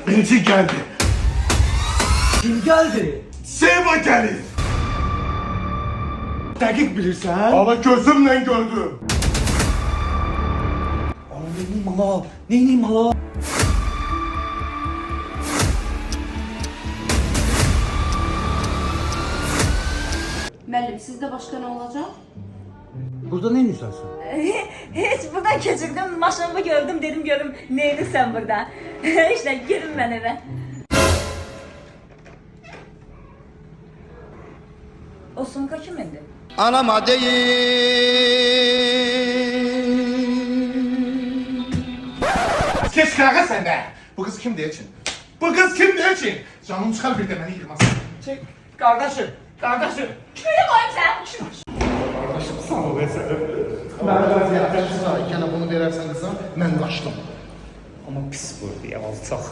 Elçi geldi. Kim geldi? Seva gelir. Dəqiq bilirsən? Ama gözümle gördüm. Neyim hala? Neyim hala? Müəllim, sizdə başqa nə olacaq? Burada ne yüzersin? Hiç buradan keçirdim, maşınımı gördüm, dedim görüm ne edirsən burada. İşte girin ben eve. O sumka kimindir? Anama değil. Geç kavga sende. Bu kız kim diye için? Bu kız kim diye için? Canım çıkar bir de beni yıkmasın. Çek. Kardeşim. Kardeşim. Böyle koyayım sen. Kardeşim sağ ol be sen. Ben vəziyyətdən sonra ikənə bunu verərsən qıza, mən qaçdım. Amma pis vurdu ya, alçaq.